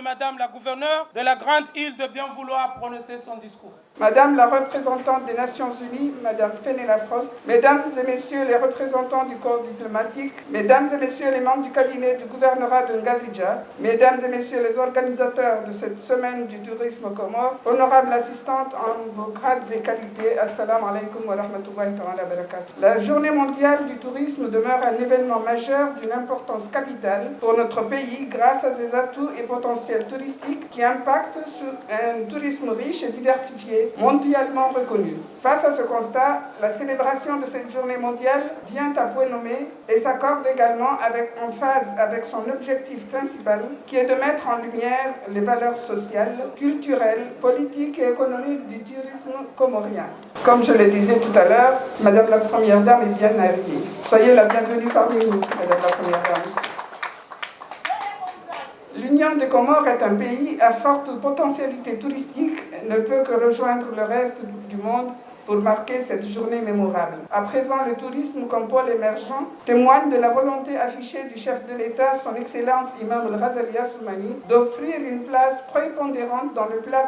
Madame la gouverneure de la Grande Île de bien vouloir prononcer son discours. Madame la représentante des Nations Unies, Madame Fenella Frost, Mesdames et Messieurs les représentants du corps diplomatique, Mesdames et Messieurs les membres du cabinet du gouvernorat de Ngazidja, Mesdames et Messieurs les organisateurs de cette semaine du tourisme aux Comores, honorables assistantes en vos grades et qualités, Assalamu alaikum wa rahmatullahi wa barakatuh. La Journée mondiale du tourisme demeure un événement majeur d'une importance capitale pour notre pays grâce à ses atouts et potentiels touristiques qui impactent sur un tourisme riche et diversifié, mondialement reconnu. Face à ce constat, la célébration de cette journée mondiale vient à point nommé et s'accorde également en phase avec son objectif principal qui est de mettre en lumière les valeurs sociales, culturelles, politiques et économiques du tourisme comorien. Comme je le disais tout à l'heure, Madame la Première Dame est bien arrivée. Soyez la bienvenue parmi nous, Madame la Première Dame. L'Union des Comores est un pays à forte potentialité touristique et ne peut que rejoindre le reste du monde pour marquer cette journée mémorable. À présent, le tourisme comme pôle émergent témoigne de la volonté affichée du chef de l'État, son Excellence Imam El-Ghazali Assoumani, d'offrir une place prépondérante dans le plan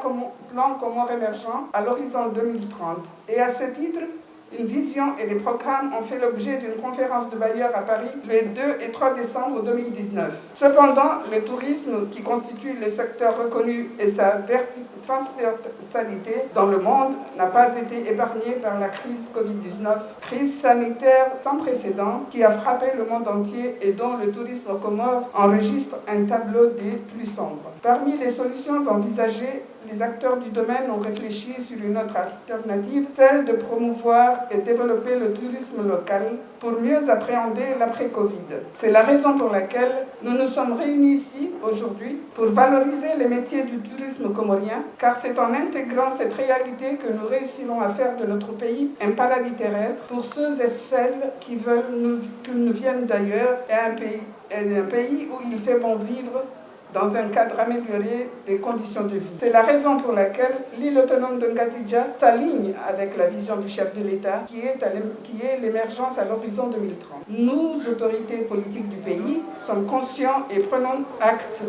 Comores émergent à l'horizon 2030. Et à ce titre, une vision et des programmes ont fait l'objet d'une conférence de bailleurs à Paris les 2 et 3 décembre 2019. Cependant, le tourisme, qui constitue le secteur reconnu et sa transversalité dans le monde, n'a pas été épargné par la crise Covid-19, crise sanitaire sans précédent qui a frappé le monde entier et dont le tourisme aux Comores enregistre un tableau des plus sombres. Parmi les solutions envisagées, les acteurs du domaine ont réfléchi sur une autre alternative, celle de promouvoir et développer le tourisme local pour mieux appréhender l'après-Covid. C'est la raison pour laquelle nous nous sommes réunis ici aujourd'hui pour valoriser les métiers du tourisme comorien, car c'est en intégrant cette réalité que nous réussirons à faire de notre pays un paradis terrestre pour ceux et celles qui veulent que nous viennent d'ailleurs et un pays où il fait bon vivre dans un cadre amélioré des conditions de vie. C'est la raison pour laquelle l'île autonome de Ngazidja s'aligne avec la vision du chef de l'État qui est l'émergence à l'horizon 2030. Nous, autorités politiques du pays, sommes conscients et prenons acte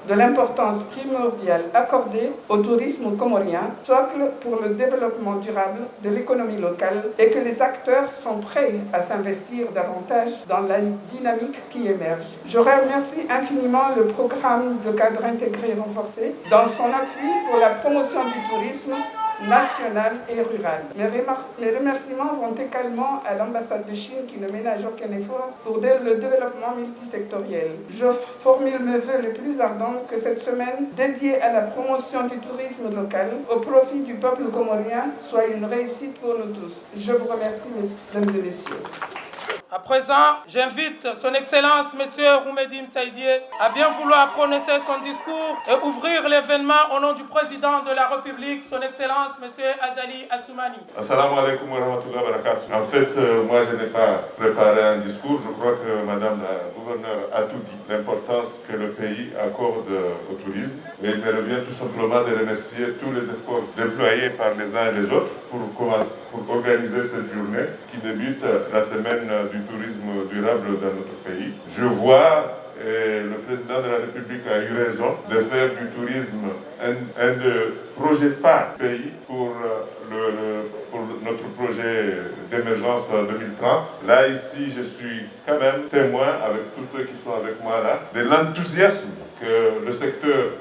de l'importance primordiale accordée au tourisme comorien, socle pour le développement durable de l'économie locale, et que les acteurs sont prêts à s'investir davantage dans la dynamique qui émerge. Je remercie infiniment le programme de cadre intégré et renforcé dans son appui pour la promotion du tourisme national et rural. Les remerciements vont également à l'ambassade de Chine qui ne ménage aucun effort pour le développement multisectoriel. Je formule mes vœux les plus ardents que cette semaine dédiée à la promotion du tourisme local au profit du peuple comorien soit une réussite pour nous tous. Je vous remercie, mesdames et messieurs. À présent, j'invite son Excellence, M. Roumedim Saïdié, à bien vouloir prononcer son discours et ouvrir l'événement au nom du Président de la République, son Excellence, M. Azali Assoumani. Assalamu alaikum wa rahmatullahi wa barakatuh. En fait, moi, je n'ai pas préparé un discours. Je crois que Madame la gouverneure a tout dit. L'importance que le pays accorde au tourisme. Et il me revient tout simplement de remercier tous les efforts déployés par les uns et les autres pour organiser cette journée qui débute la semaine du tourisme durable dans notre pays. Je vois et le président de la République a eu raison de faire du tourisme un des projets phares du pays pour notre projet d'émergence 2030. Là, ici, je suis quand même témoin, avec tous ceux qui sont avec moi là, de l'enthousiasme que le secteur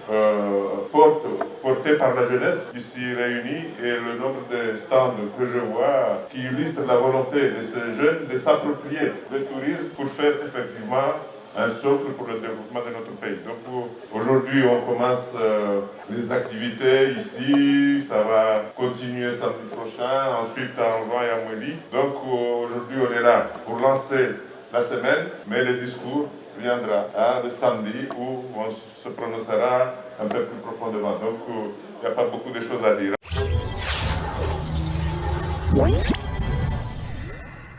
porté par la jeunesse ici réunie et le nombre de stands que je vois qui illustrent la volonté de ces jeunes de s'approprier le tourisme pour faire effectivement un socle pour le développement de notre pays. Donc aujourd'hui, on commence les activités ici, ça va continuer samedi prochain, ensuite à Envoi et à Mouéli. Donc aujourd'hui, on est là pour lancer la semaine, mais le discours viendra le samedi où on se prononcera un peu plus profondément. Donc il n'y a pas beaucoup de choses à dire.